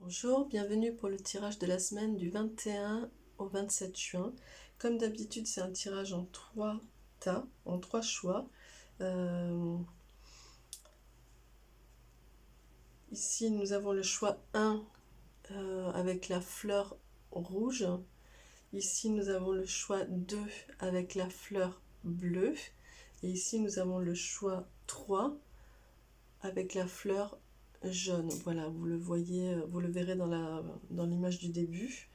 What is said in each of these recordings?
Bonjour, bienvenue pour le tirage de la semaine du 21 au 27 juin. Comme d'habitude, c'est un tirage en 3 tas, en 3 choix. Ici, nous avons le choix 1 avec la fleur rouge. Ici, nous avons le choix 2 avec la fleur bleue. Et ici, nous avons le choix 3 avec la fleur jaune. Voilà, vous le voyez, vous le verrez dans l'image du début.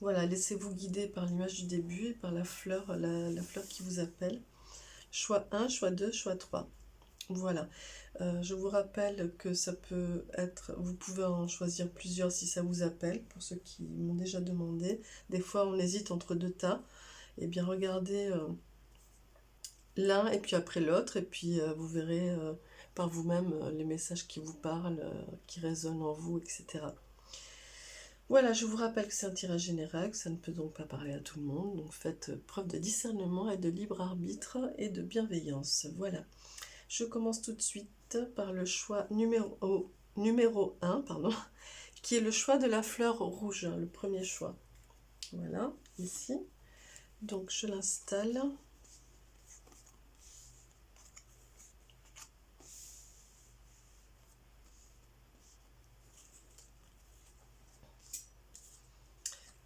Voilà, laissez-vous guider par l'image du début et par la fleur, la fleur qui vous appelle. Choix 1, choix 2, choix 3. Voilà. Je vous rappelle que ça peut être, vous pouvez en choisir plusieurs si ça vous appelle, pour ceux qui m'ont déjà demandé. Des fois, on hésite entre deux tas. Eh bien, regardez l'un et puis après l'autre, et puis vous verrez par vous-même les messages qui vous parlent, qui résonnent en vous, etc. Voilà, je vous rappelle que c'est un tirage général, que ça ne peut donc pas parler à tout le monde. Donc faites preuve de discernement et de libre arbitre et de bienveillance. Voilà. Je commence tout de suite par le choix numéro 1, qui est le choix de la fleur rouge, le premier choix. Voilà, ici. Donc je l'installe.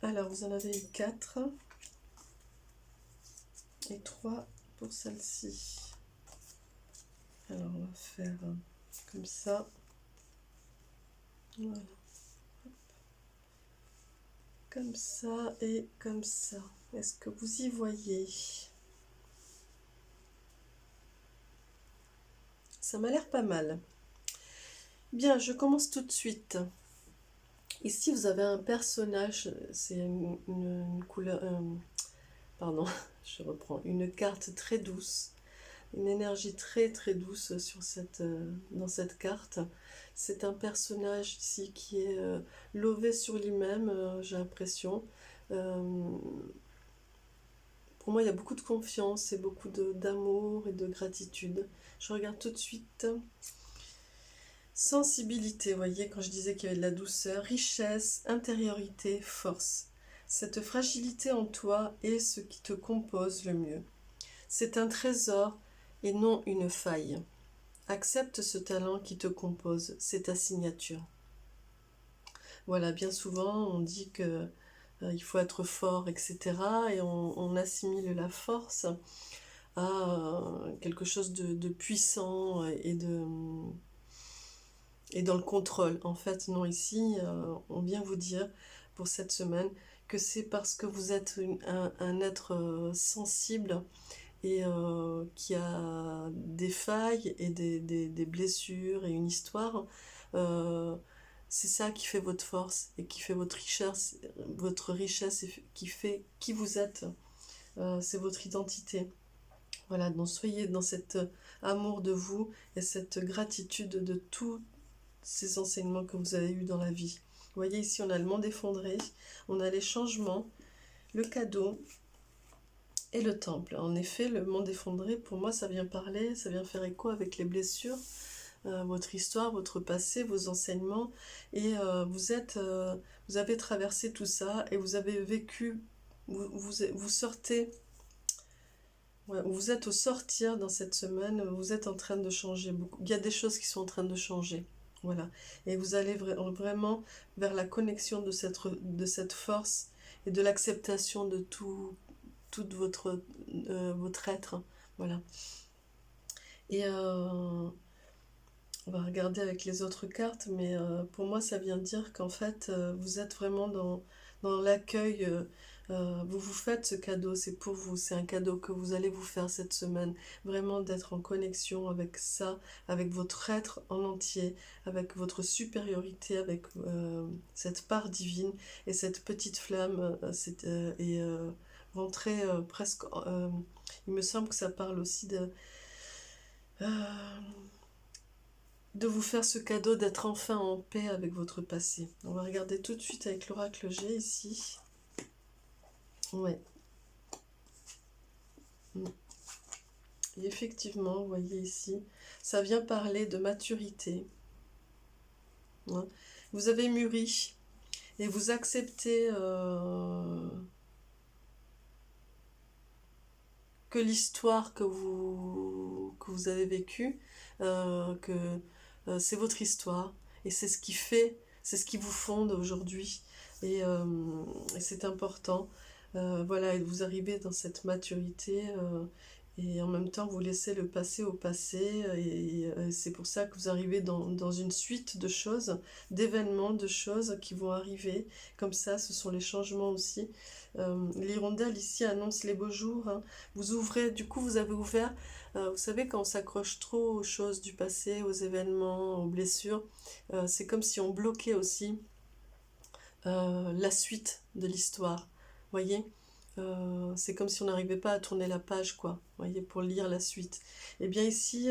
Alors, vous en avez eu 4 et 3 pour celle-ci. Alors, on va faire comme ça. Voilà. Comme ça et comme ça. Est-ce que vous y voyez? Ça m'a l'air pas mal. Bien, je commence tout de suite. Ici, vous avez un personnage, c'est une couleur... pardon, je reprends. Une carte très douce, une énergie très très douce dans cette carte. C'est un personnage ici qui est lové sur lui-même, j'ai l'impression. Pour moi, il y a beaucoup de confiance et beaucoup d'amour et de gratitude. Je regarde tout de suite. Sensibilité, vous voyez, quand je disais qu'il y avait de la douceur, richesse, intériorité, force. Cette fragilité en toi est ce qui te compose le mieux. C'est un trésor et non une faille. Accepte ce talent qui te compose, c'est ta signature. Voilà, bien souvent on dit que il faut être fort, etc. Et on assimile la force à quelque chose de puissant et dans le contrôle. En fait, non, ici, on vient vous dire pour cette semaine que c'est parce que vous êtes un être sensible et qui a des failles et des blessures et une histoire. C'est ça qui fait votre force et qui fait votre richesse et qui fait qui vous êtes. C'est votre identité. Voilà, donc soyez dans cet amour de vous et cette gratitude de tous ces enseignements que vous avez eus dans la vie. Vous voyez ici, on a le monde effondré, on a les changements, le cadeau et le temple. En effet, le monde effondré, pour moi, ça vient parler, ça vient faire écho avec les blessures, votre histoire, votre passé, vos enseignements, et vous avez traversé tout ça et vous avez vécu, vous sortez. Ouais, vous êtes au sortir dans cette semaine, vous êtes en train de changer beaucoup. Il y a des choses qui sont en train de changer. Voilà. Et vous allez vraiment vers la connexion de cette force et de l'acceptation de tout votre être. Voilà. Et on va regarder avec les autres cartes, mais pour moi, ça vient dire qu'en fait, vous êtes vraiment dans l'accueil. Vous vous faites ce cadeau, c'est pour vous, c'est un cadeau que vous allez vous faire cette semaine. Vraiment d'être en connexion avec ça, avec votre être en entier, avec votre supériorité, avec cette part divine et cette petite flamme. Rentrer presque... il me semble que ça parle aussi euh, de vous faire ce cadeau d'être enfin en paix avec votre passé. On va regarder tout de suite avec l'oracle G ici. Ouais. Et effectivement, vous voyez ici, ça vient parler de maturité. hein. Vous avez mûri et vous acceptez que l'histoire que vous avez vécue, que c'est votre histoire et c'est ce qui fait, c'est ce qui vous fonde aujourd'hui et c'est important. Voilà, et vous arrivez dans cette maturité et en même temps vous laissez le passé au passé et c'est pour ça que vous arrivez dans une suite de choses, d'événements, de choses qui vont arriver. Comme ça, ce sont les changements aussi. L'hirondelle ici annonce les beaux jours, hein. Vous ouvrez, du coup vous avez ouvert, vous savez quand on s'accroche trop aux choses du passé, aux événements, aux blessures, c'est comme si on bloquait aussi la suite de l'histoire, voyez. C'est comme si on n'arrivait pas à tourner la page, quoi, voyez, pour lire la suite. Et bien ici,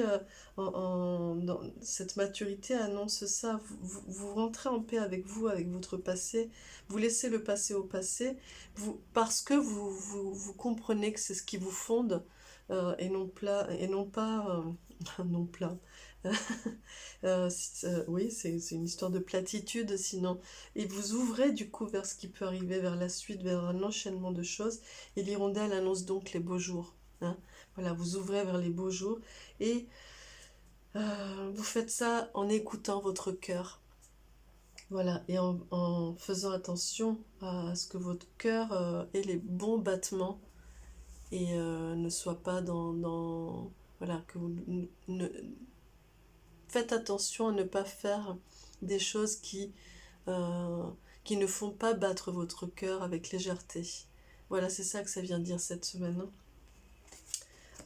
dans cette maturité annonce ça, vous rentrez en paix avec vous, avec votre passé, vous laissez le passé au passé, parce que vous comprenez que c'est ce qui vous fonde, et non pas, non plat. Oui, c'est une histoire de platitude sinon. Et vous ouvrez du coup vers ce qui peut arriver, vers la suite, vers un enchaînement de choses. Et l'hirondelle annonce donc les beaux jours, hein. Voilà, vous ouvrez vers les beaux jours et vous faites ça en écoutant votre cœur. Voilà, et en faisant attention à ce que votre cœur ait les bons battements et ne soit pas voilà, que vous ne, faites attention à ne pas faire des choses qui ne font pas battre votre cœur avec légèreté. Voilà, c'est ça que ça vient dire cette semaine, hein.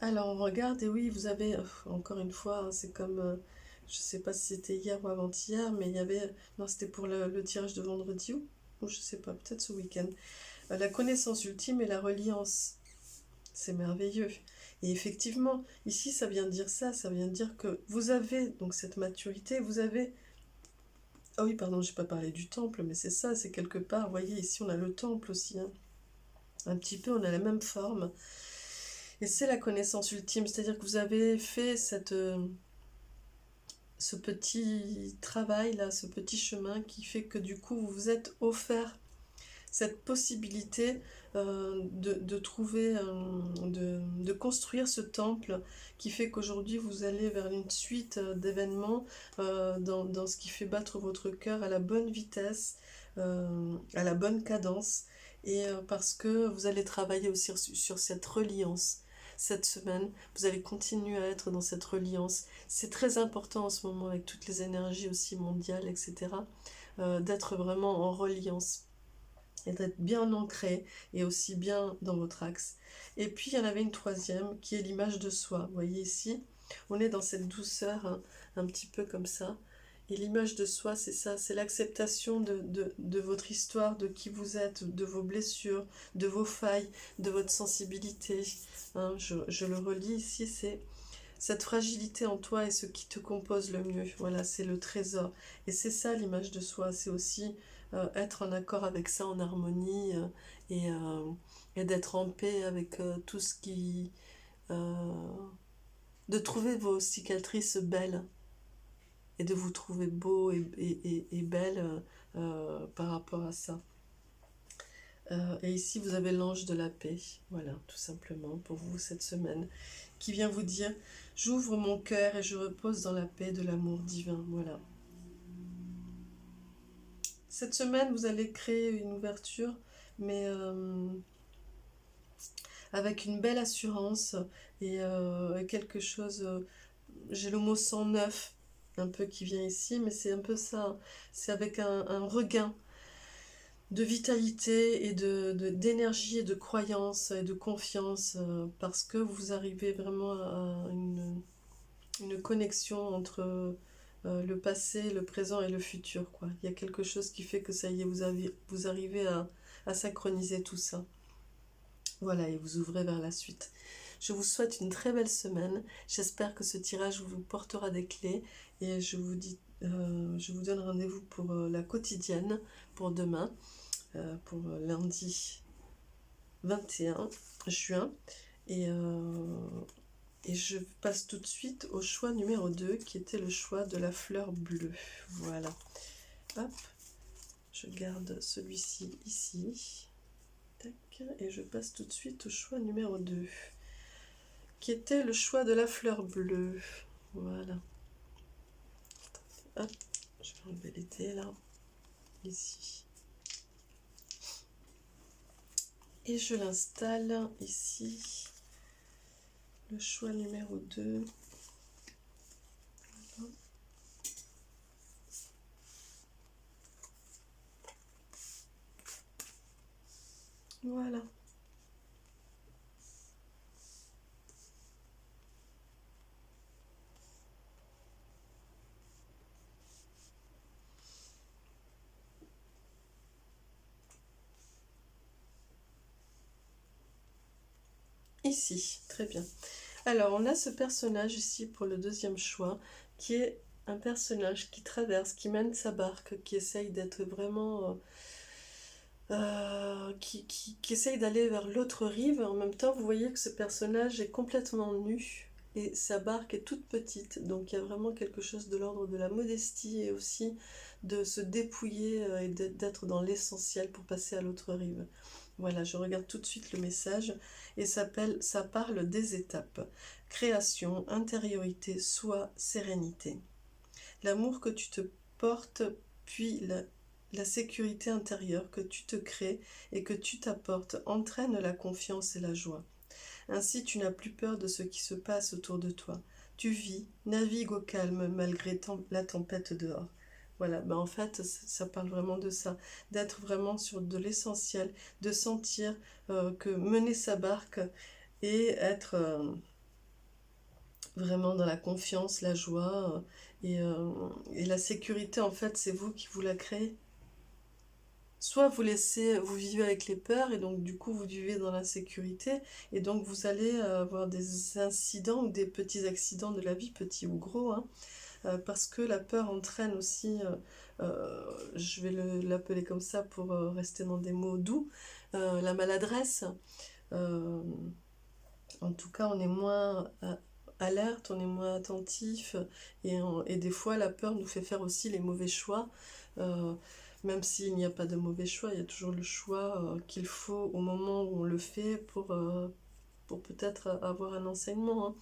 Alors, on regarde, et oui, vous avez, encore une fois, hein, c'est comme, je sais pas si c'était hier ou avant-hier, mais il y avait, non, c'était pour le tirage de vendredi, ou je sais pas, peut-être ce week-end. La connaissance ultime et la reliance. C'est merveilleux. Et effectivement, ici, ça vient dire ça vient dire que vous avez donc cette maturité, vous avez... Ah oui, pardon, j'ai pas parlé du temple, mais c'est ça, c'est quelque part, vous voyez, ici on a le temple aussi, hein. Un petit peu, on a la même forme. Et c'est la connaissance ultime, c'est-à-dire que vous avez fait ce petit travail là, ce petit chemin qui fait que du coup vous vous êtes offert cette possibilité de trouver, de construire ce temple qui fait qu'aujourd'hui vous allez vers une suite d'événements dans ce qui fait battre votre cœur à la bonne vitesse, à la bonne cadence, et parce que vous allez travailler aussi sur cette reliance. Cette semaine, vous allez continuer à être dans cette reliance. C'est très important en ce moment avec toutes les énergies aussi mondiales, etc., d'être vraiment en reliance et d'être bien ancré et aussi bien dans votre axe. Et puis il y en avait une troisième qui est l'image de soi. Vous voyez ici, on est dans cette douceur, hein, un petit peu comme ça. Et l'image de soi, c'est ça, c'est l'acceptation de votre histoire, de qui vous êtes, de vos blessures, de vos failles, de votre sensibilité, hein. Je le relis ici, c'est cette fragilité en toi est ce qui te compose le mieux. Voilà, c'est le trésor. Et c'est ça l'image de soi, c'est aussi être en accord avec ça, en harmonie, et, euh, et d'être en paix avec tout ce qui... de trouver vos cicatrices belles et de vous trouver beau et belle par rapport à ça. Et ici, vous avez l'ange de la paix, voilà, tout simplement, pour vous cette semaine, qui vient vous dire, j'ouvre mon cœur et je repose dans la paix de l'amour divin, voilà. Cette semaine, vous allez créer une ouverture, mais avec une belle assurance et quelque chose, j'ai le mot 109, un peu qui vient ici, mais c'est un peu ça, c'est avec un regain de vitalité et d'énergie et de croyance et de confiance, parce que vous arrivez vraiment à une connexion entre le passé, le présent et le futur, quoi. Il y a quelque chose qui fait que ça y est, vous arrivez à synchroniser tout ça. Voilà, et vous ouvrez vers la suite. Je vous souhaite une très belle semaine. J'espère que ce tirage vous portera des clés et je vous donne rendez-vous pour la quotidienne pour demain, pour lundi 21 juin. Et je passe tout de suite au choix numéro 2 qui était le choix de la fleur bleue. Voilà. Hop, je garde celui-ci ici. Tac, et je passe tout de suite au choix numéro 2, qui était le choix de la fleur bleue. Voilà. Hop, je vais enlever les dés là, ici. Et je l'installe ici. Le choix numéro 2. Voilà. Ici, très bien. Alors, on a ce personnage ici pour le deuxième choix, qui est un personnage qui traverse, qui mène sa barque, qui essaye d'être vraiment... qui essaye d'aller vers l'autre rive. En même temps, vous voyez que ce personnage est complètement nu et sa barque est toute petite. Donc, il y a vraiment quelque chose de l'ordre de la modestie et aussi de se dépouiller et d'être dans l'essentiel pour passer à l'autre rive. Voilà, je regarde tout de suite le message et ça parle des étapes. Création, intériorité, soi, sérénité. L'amour que tu te portes, puis la sécurité intérieure que tu te crées et que tu t'apportes entraîne la confiance et la joie. Ainsi, tu n'as plus peur de ce qui se passe autour de toi. Tu vis, navigues au calme malgré la tempête dehors. Voilà, en fait, ça parle vraiment de ça, d'être vraiment sur de l'essentiel, de sentir que mener sa barque et être vraiment dans la confiance, la joie et la sécurité, en fait, c'est vous qui vous la créez. Soit vous vivez avec les peurs et donc du coup vous vivez dans l'insécurité et donc vous allez avoir des incidents ou des petits accidents de la vie, petits ou gros, hein, parce que la peur entraîne aussi, je vais l'appeler comme ça pour rester dans des mots doux, la maladresse. Euh, En tout cas, on est moins alerte, on est moins attentif et des fois la peur nous fait faire aussi les mauvais choix. Euh, Même s'il n'y a pas de mauvais choix, il y a toujours le choix qu'il faut au moment où on le fait pour peut-être avoir un enseignement, hein.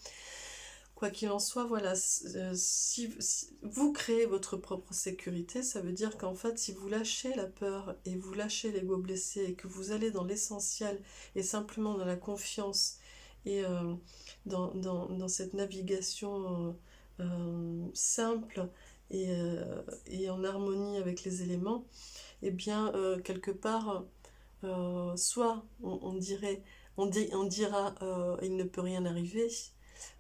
Quoi qu'il en soit, voilà, si vous créez votre propre sécurité, ça veut dire qu'en fait, si vous lâchez la peur et vous lâchez l'ego blessé et que vous allez dans l'essentiel et simplement dans la confiance et dans cette navigation simple et en harmonie avec les éléments, eh bien, quelque part, soit on dirait, on dira il ne peut rien arriver.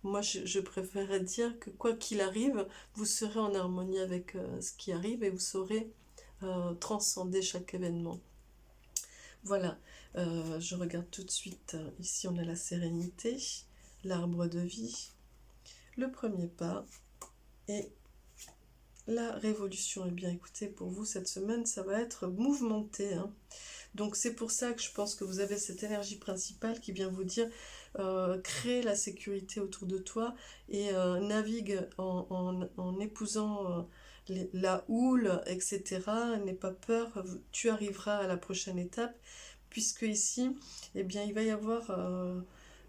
Moi, je préférerais dire que quoi qu'il arrive, vous serez en harmonie avec ce qui arrive et vous saurez transcender chaque événement. Voilà, je regarde tout de suite. Ici, on a la sérénité, l'arbre de vie, le premier pas et la révolution. Eh bien, écoutez, pour vous, cette semaine, ça va être mouvementé, hein. Donc c'est pour ça que je pense que vous avez cette énergie principale qui vient vous dire crée la sécurité autour de toi et navigue en épousant la houle, etc. N'aie pas peur, tu arriveras à la prochaine étape, puisque ici, eh bien, il va y avoir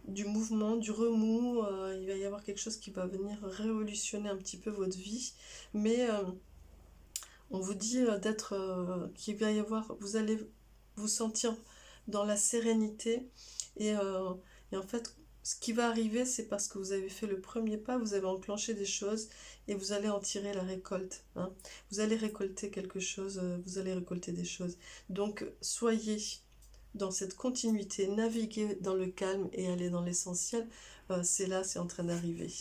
du mouvement, du remous, il va y avoir quelque chose qui va venir révolutionner un petit peu votre vie, mais on vous dit qu'il va y avoir, vous allez vous sentir dans la sérénité et en fait, ce qui va arriver, c'est parce que vous avez fait le premier pas, vous avez enclenché des choses et vous allez en tirer la récolte, hein. Vous allez récolter quelque chose, vous allez récolter des choses. Donc, soyez dans cette continuité, naviguez dans le calme et allez dans l'essentiel. C'est là, c'est en train d'arriver.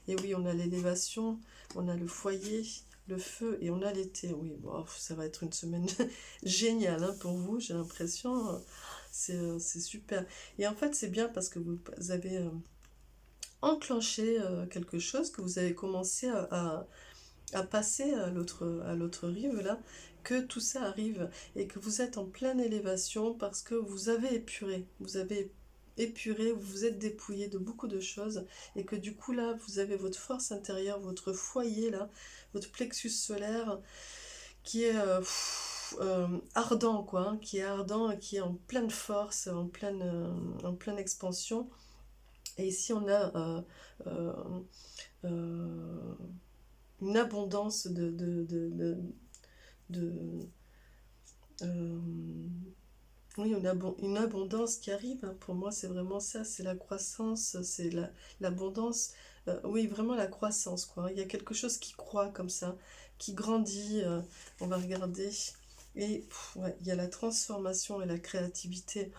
Et oui, on a l'élévation, on a le foyer, le feu et on a l'été. Oui, bon, ça va être une semaine géniale, hein, pour vous, j'ai l'impression. C'est super. Et en fait, c'est bien parce que vous avez enclenché quelque chose, que vous avez commencé à passer à l'autre rive, là, que tout ça arrive et que vous êtes en pleine élévation parce que vous avez épuré, vous vous êtes dépouillé de beaucoup de choses et que du coup là, vous avez votre force intérieure, votre foyer là, votre plexus solaire ardent, quoi, hein, qui est ardent, qui est en pleine force, en pleine expansion. Et ici, on a euh, euh, une abondance de, euh, oui, une abondance qui arrive, hein. Pour moi, c'est vraiment ça, c'est la croissance, c'est l'abondance. Oui, vraiment la croissance, quoi. Il y a quelque chose qui croît comme ça, qui grandit. On va regarder. Et ouais, il y a la transformation et la créativité.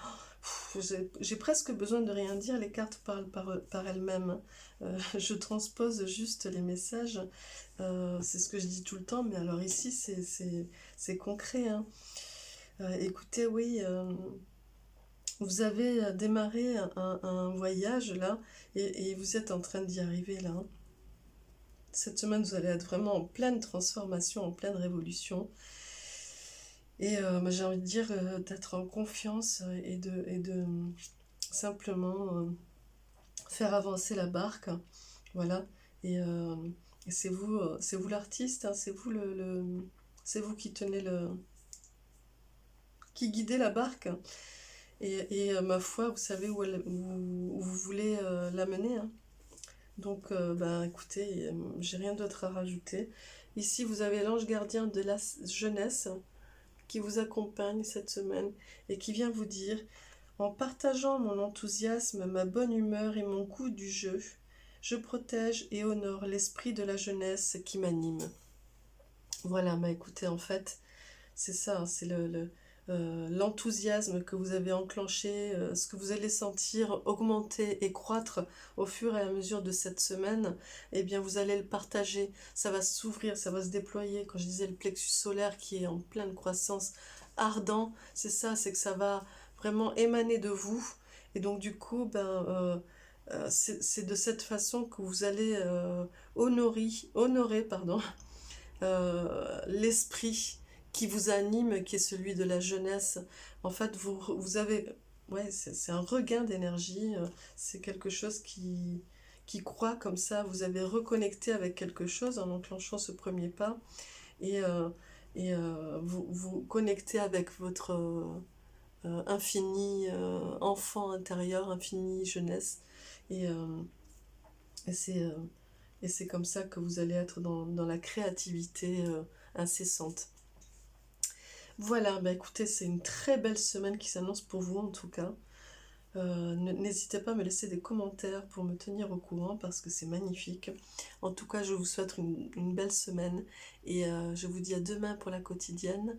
J'ai presque besoin de rien dire, les cartes parlent par elles-mêmes, hein. Je transpose juste les messages. C'est ce que je dis tout le temps, mais alors ici, c'est concret, hein. Écoutez, oui, vous avez démarré un voyage là, et vous êtes en train d'y arriver là, hein. Cette semaine, vous allez être vraiment en pleine transformation, en pleine révolution. Et j'ai envie de dire d'être en confiance et de simplement faire avancer la barque. Voilà. Et, euh, et c'est vous l'artiste, hein, c'est vous qui tenez qui guidez la barque. Et ma foi, vous savez où vous voulez l'amener, hein. Donc, ben, écoutez, j'ai rien d'autre à rajouter. Ici, vous avez l'ange gardien de la jeunesse qui vous accompagne cette semaine et qui vient vous dire: en partageant mon enthousiasme, ma bonne humeur et mon goût du jeu, je protège et honore l'esprit de la jeunesse qui m'anime. Voilà, bah écoutez, en fait, c'est ça, hein, c'est l'enthousiasme que vous avez enclenché, ce que vous allez sentir augmenter et croître au fur et à mesure de cette semaine. Eh bien, vous allez le partager, ça va s'ouvrir, ça va se déployer. Quand je disais le plexus solaire qui est en pleine croissance, ardent, c'est ça, c'est que ça va vraiment émaner de vous. Et donc, du coup, c'est de cette façon que vous allez honorer, pardon, l'esprit qui vous anime, qui est celui de la jeunesse. En fait, vous avez... Ouais, c'est un regain d'énergie, c'est quelque chose qui croît comme ça. Vous avez reconnecté avec quelque chose en enclenchant ce premier pas. Et, vous vous connectez avec votre infini enfant intérieur, infini jeunesse. Et, et c'est... et c'est comme ça que vous allez être dans la créativité incessante. Voilà, bah écoutez, c'est une très belle semaine qui s'annonce pour vous en tout cas. N'hésitez pas à me laisser des commentaires pour me tenir au courant parce que c'est magnifique. En tout cas, je vous souhaite une belle semaine et je vous dis à demain pour la quotidienne.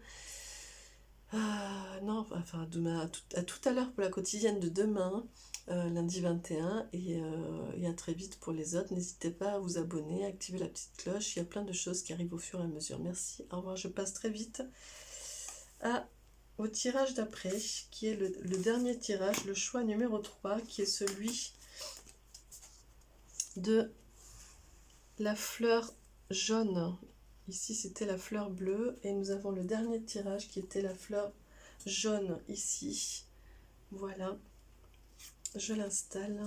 Non, enfin demain, à tout à l'heure pour la quotidienne de demain, lundi 21, et à très vite pour les autres. N'hésitez pas à vous abonner, à activer la petite cloche, il y a plein de choses qui arrivent au fur et à mesure. Merci, au revoir, je passe très vite au tirage d'après, qui est le dernier tirage, le choix numéro 3, qui est celui de la fleur jaune. Ici, c'était la fleur bleue, et nous avons le dernier tirage qui était la fleur jaune ici. Voilà, je l'installe.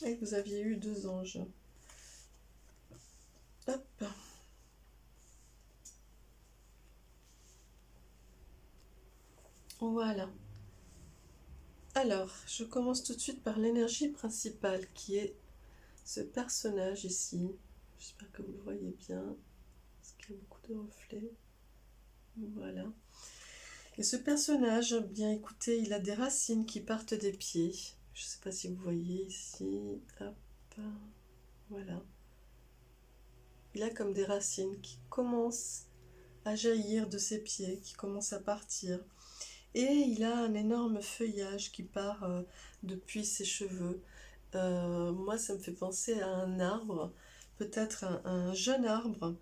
Et vous aviez eu 2 anges. Hop. Voilà. Alors, je commence tout de suite par l'énergie principale qui est ce personnage ici. J'espère que vous le voyez bien, parce qu'il y a beaucoup de reflets. Voilà. Et ce personnage, bien écoutez, il a des racines qui partent des pieds. Je ne sais pas si vous voyez ici. Hop. Voilà. Il a comme des racines qui commencent à jaillir de ses pieds, qui commencent à partir. Et il a un énorme feuillage qui part depuis ses cheveux. Moi, ça me fait penser à un arbre, peut-être un jeune arbre.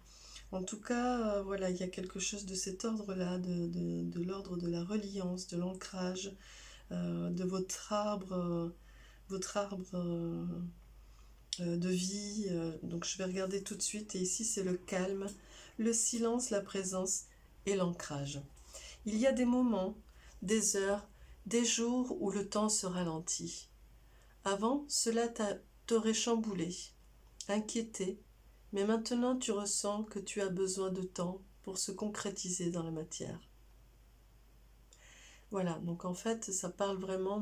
En tout cas, voilà, il y a quelque chose de cet ordre-là, de l'ordre de la reliance, de l'ancrage, de votre arbre de vie. Donc je vais regarder tout de suite. Et ici, c'est le calme, le silence, la présence et l'ancrage. Il y a des moments, des heures, des jours où le temps se ralentit. Avant, cela t'aurait chamboulé, inquiété, mais maintenant tu ressens que tu as besoin de temps pour se concrétiser dans la matière. Voilà, donc en fait, ça parle vraiment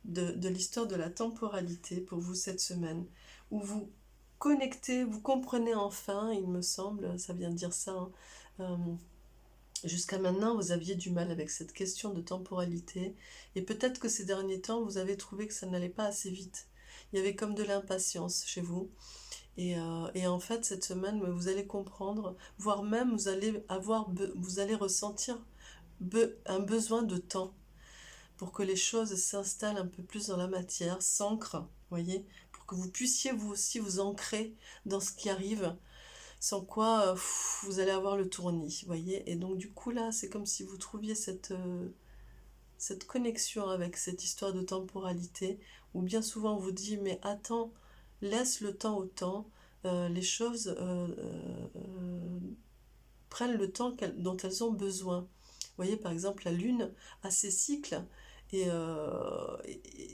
de l'histoire de la temporalité pour vous cette semaine, où vous connectez, vous comprenez enfin, il me semble, ça vient de dire ça, hein, jusqu'à maintenant, vous aviez du mal avec cette question de temporalité, et peut-être que ces derniers temps, vous avez trouvé que ça n'allait pas assez vite. Il y avait comme de l'impatience chez vous, et en fait, cette semaine, vous allez comprendre, voire même vous allez ressentir un besoin de temps pour que les choses s'installent un peu plus dans la matière, s'ancrent, voyez, pour que vous puissiez vous aussi vous ancrer dans ce qui arrive, sans quoi vous allez avoir le tournis, voyez. Et donc du coup là, c'est comme si vous trouviez cette connexion avec cette histoire de temporalité, où bien souvent on vous dit, mais attends, laisse le temps au temps, les choses prennent le temps dont elles ont besoin. Vous voyez, par exemple, la Lune a ses cycles, et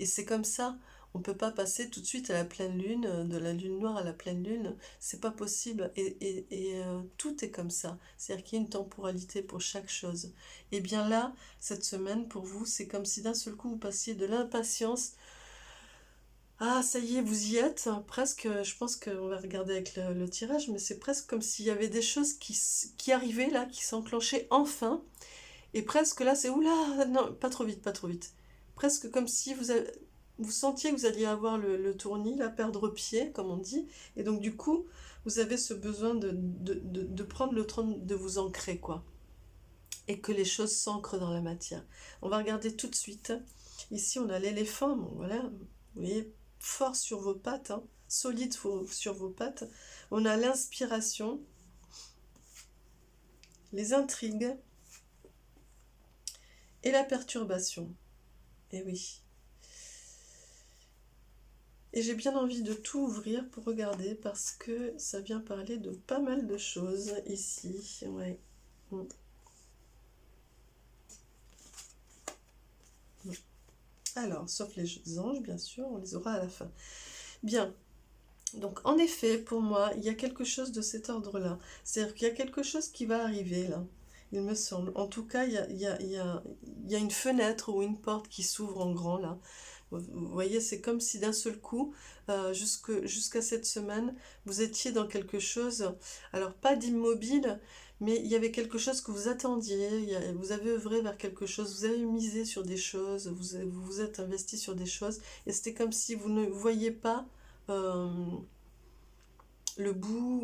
c'est comme ça. On ne peut pas passer tout de suite à la pleine Lune, de la Lune noire à la pleine Lune, c'est pas possible. Tout est comme ça. C'est-à-dire qu'il y a une temporalité pour chaque chose. Et bien là, cette semaine, pour vous, c'est comme si d'un seul coup, vous passiez de l'impatience. Ah, ça y est, vous y êtes, presque, je pense qu'on va regarder avec le tirage, mais c'est presque comme s'il y avait des choses qui arrivaient là, qui s'enclenchaient enfin, et presque là, c'est oula, non, pas trop vite, pas trop vite. Presque comme si vous sentiez que vous alliez avoir le tournis, là, perdre pied, comme on dit. Et donc, du coup, vous avez ce besoin de prendre le temps de vous ancrer, quoi. Et que les choses s'ancrent dans la matière. On va regarder tout de suite. Ici, on a l'éléphant, bon, voilà. Vous voyez, fort sur vos pattes, hein, solide sur vos pattes. On a l'inspiration, les intrigues, et la perturbation. Et oui. Et j'ai bien envie de tout ouvrir pour regarder parce que ça vient parler de pas mal de choses ici. Ouais. Alors, sauf les anges, bien sûr, on les aura à la fin. Bien. Donc, en effet, pour moi, il y a quelque chose de cet ordre-là. C'est-à-dire qu'il y a quelque chose qui va arriver là. Il me semble. En tout cas, il y a une fenêtre ou une porte qui s'ouvre en grand là. Vous voyez, c'est comme si d'un seul coup, jusqu'à cette semaine, vous étiez dans quelque chose, alors pas d'immobile, mais il y avait quelque chose que vous attendiez, vous avez œuvré vers quelque chose, vous avez misé sur des choses, vous vous êtes investi sur des choses, et c'était comme si vous ne voyiez pas euh, le bout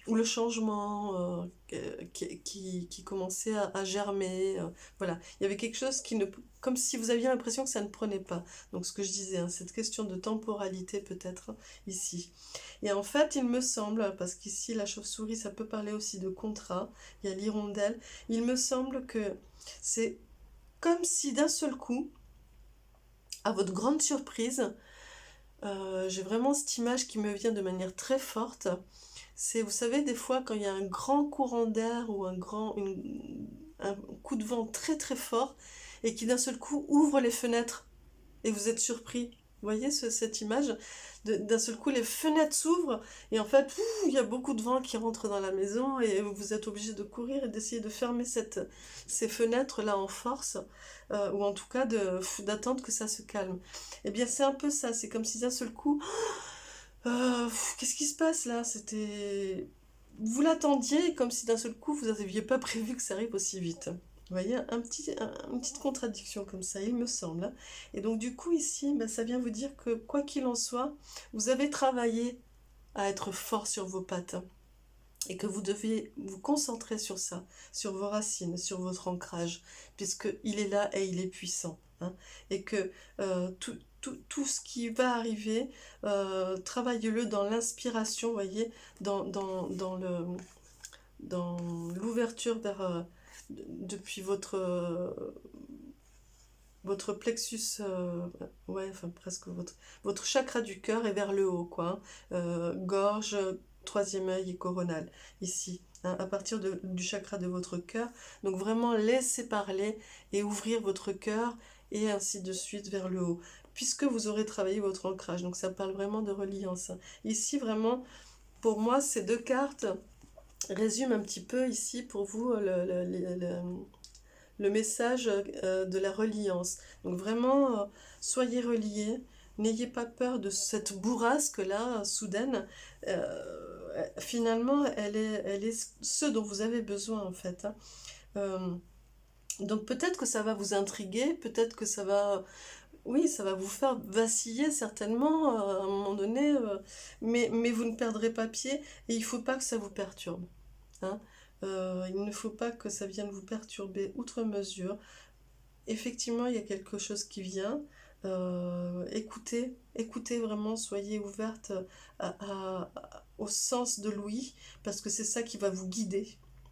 ou le changement qui commençait à germer. Voilà, il y avait quelque chose comme si vous aviez l'impression que ça ne prenait pas. Donc ce que je disais, hein, cette question de temporalité peut-être ici. Et en fait, il me semble, parce qu'ici la chauve-souris, ça peut parler aussi de contrat, il y a l'hirondelle, il me semble que c'est comme si d'un seul coup, à votre grande surprise, j'ai vraiment cette image qui me vient de manière très forte. C'est, vous savez, des fois, quand il y a un grand courant d'air ou un coup de vent très très fort et qui d'un seul coup ouvre les fenêtres et vous êtes surpris. Vous voyez cette image? D'un seul coup, les fenêtres s'ouvrent et en fait, il y a beaucoup de vent qui rentre dans la maison et vous êtes obligé de courir et d'essayer de fermer ces fenêtres-là en force, ou en tout cas d'attendre que ça se calme. Eh bien, c'est un peu ça. C'est comme si d'un seul coup, qu'est-ce qui se passe là? Vous l'attendiez comme si d'un seul coup vous n'aviez pas prévu que ça arrive aussi vite. Vous voyez, une petite contradiction comme ça, il me semble, hein. Et donc du coup ici, ben, ça vient vous dire que quoi qu'il en soit, vous avez travaillé à être fort sur vos pattes, hein, et que vous devez vous concentrer sur ça, sur vos racines, sur votre ancrage, puisqu'il est là et il est puissant, hein, et que tout ce qui va arriver, travaillez-le dans l'inspiration, voyez, dans l'ouverture vers, depuis votre plexus, ouais, enfin presque votre chakra du cœur et vers le haut, quoi, hein. Gorge, troisième œil et coronal, ici, hein, à partir du chakra de votre cœur. Donc vraiment, laissez parler et ouvrir votre cœur et ainsi de suite vers le haut, puisque vous aurez travaillé votre ancrage. Donc ça parle vraiment de reliance. Ici, vraiment, pour moi, ces deux cartes résument un petit peu ici pour vous le message de la reliance. Donc vraiment, soyez reliés, n'ayez pas peur de cette bourrasque-là, soudaine. Finalement, elle est ce dont vous avez besoin, en fait. Hein. Donc peut-être que ça va vous intriguer, peut-être que ça va... Oui, ça va vous faire vaciller certainement à un moment donné, mais vous ne perdrez pas pied et il ne faut pas que ça vous perturbe. Hein. Il ne faut pas que ça vienne vous perturber outre mesure. Effectivement, il y a quelque chose qui vient. Écoutez vraiment, soyez ouverte au sens de l'ouïe, parce que c'est ça qui va vous guider,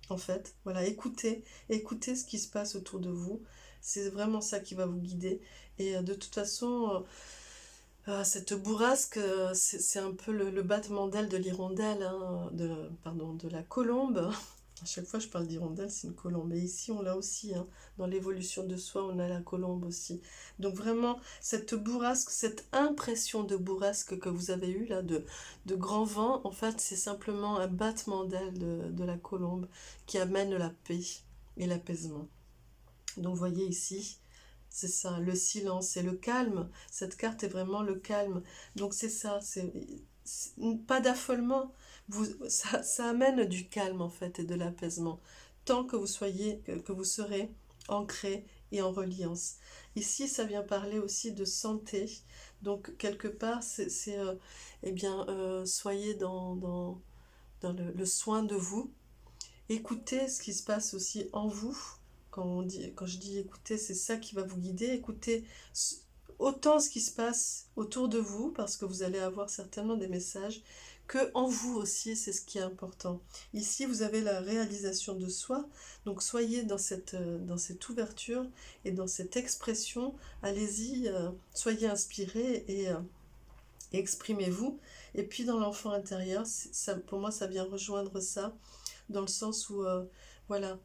en fait. Voilà, écoutez ce qui se passe autour de vous. C'est vraiment ça qui va vous guider. Et de toute façon, cette bourrasque, c'est un peu le battement d'aile de l'hirondelle, hein, de la colombe. À chaque fois je parle d'hirondelle, c'est une colombe. Et ici, on l'a aussi, hein. Dans l'évolution de soi, on a la colombe aussi. Donc vraiment, cette bourrasque, cette impression de bourrasque que vous avez eue là, de grand vent, en fait, c'est simplement un battement d'aile de la colombe qui amène la paix et l'apaisement. Donc vous voyez ici, c'est ça, le silence et le calme. Cette carte est vraiment le calme. Donc c'est ça, c'est pas d'affolement. Ça amène du calme en fait et de l'apaisement. Tant que que vous serez ancré et en reliance. Ici, ça vient parler aussi de santé. Donc quelque part, eh bien, soyez dans le soin de vous. Écoutez ce qui se passe aussi en vous. Quand je dis écoutez, c'est ça qui va vous guider. Écoutez autant ce qui se passe autour de vous, parce que vous allez avoir certainement des messages, que en vous aussi, c'est ce qui est important. Ici, vous avez la réalisation de soi, donc soyez dans cette ouverture et dans cette expression. Allez-y, soyez inspirés et exprimez-vous. Et puis dans l'enfant intérieur, pour moi, ça vient rejoindre ça, dans le sens où, voilà,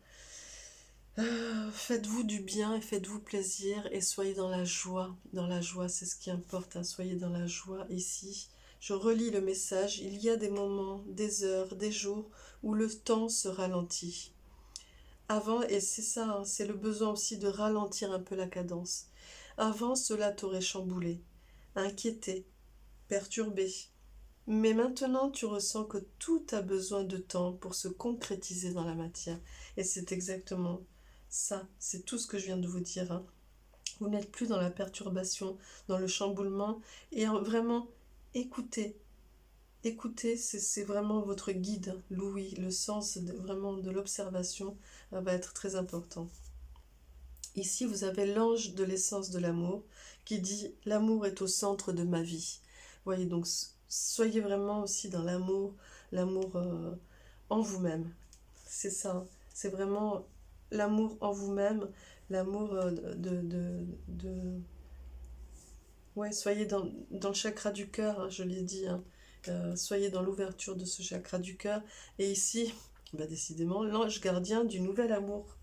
faites-vous du bien et faites-vous plaisir et soyez dans la joie. Dans la joie, c'est ce qui importe, hein. Soyez dans la joie ici. Je relis le message. Il y a des moments, des heures, des jours où le temps se ralentit. Avant, et c'est ça, hein, c'est le besoin aussi de ralentir un peu la cadence. Avant, cela t'aurait chamboulé, inquiété, perturbé. Mais maintenant, tu ressens que tout a besoin de temps pour se concrétiser dans la matière. Et c'est exactement ça, c'est tout ce que je viens de vous dire. Hein. Vous n'êtes plus dans la perturbation, dans le chamboulement. Et vraiment, écoutez. Écoutez, c'est vraiment votre guide, l'ouïe, le sens vraiment de l'observation va être très important. Ici, vous avez l'ange de l'essence de l'amour qui dit « L'amour est au centre de ma vie ». Voyez, donc soyez vraiment aussi dans l'amour en vous-même. C'est ça, c'est vraiment l'amour en vous-même, l'amour Ouais, soyez dans le chakra du cœur, hein, je l'ai dit, hein. Soyez dans l'ouverture de ce chakra du cœur. Et ici, bah décidément, l'ange gardien du nouvel amour.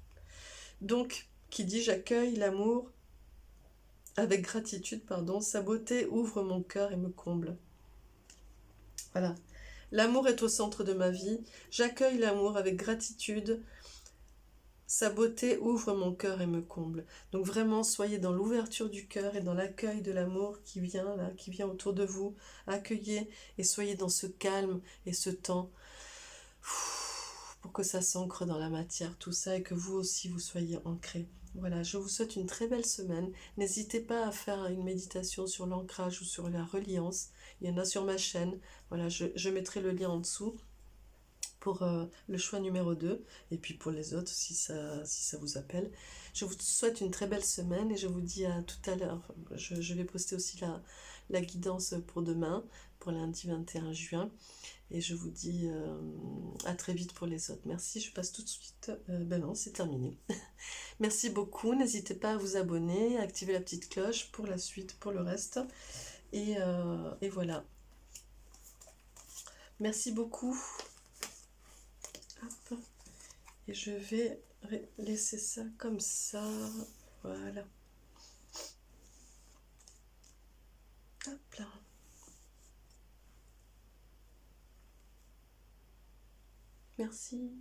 Donc, qui dit « J'accueille l'amour avec gratitude, pardon, sa beauté ouvre mon cœur et me comble ». Voilà. L'amour est au centre de ma vie. J'accueille l'amour avec gratitude. Sa beauté ouvre mon cœur et me comble. Donc vraiment, soyez dans l'ouverture du cœur et dans l'accueil de l'amour qui vient là, qui vient autour de vous. Accueillez et soyez dans ce calme et ce temps pour que ça s'ancre dans la matière, tout ça, et que vous aussi vous soyez ancrés. Voilà, je vous souhaite une très belle semaine. N'hésitez pas à faire une méditation sur l'ancrage ou sur la reliance. Il y en a sur ma chaîne. Voilà, je mettrai le lien en dessous pour le choix numéro 2, et puis pour les autres si ça vous appelle. Je vous souhaite une très belle semaine et je vous dis à tout à l'heure. Je vais poster aussi la guidance pour demain, pour lundi 21 juin, et je vous dis à très vite pour les autres. Merci, je passe tout de suite. Ben non, c'est terminé. Merci beaucoup, n'hésitez pas à vous abonner, à activer la petite cloche pour la suite, pour le reste, et voilà. Merci beaucoup. Hop. Et je vais laisser ça comme ça. Voilà. Hop là. Merci.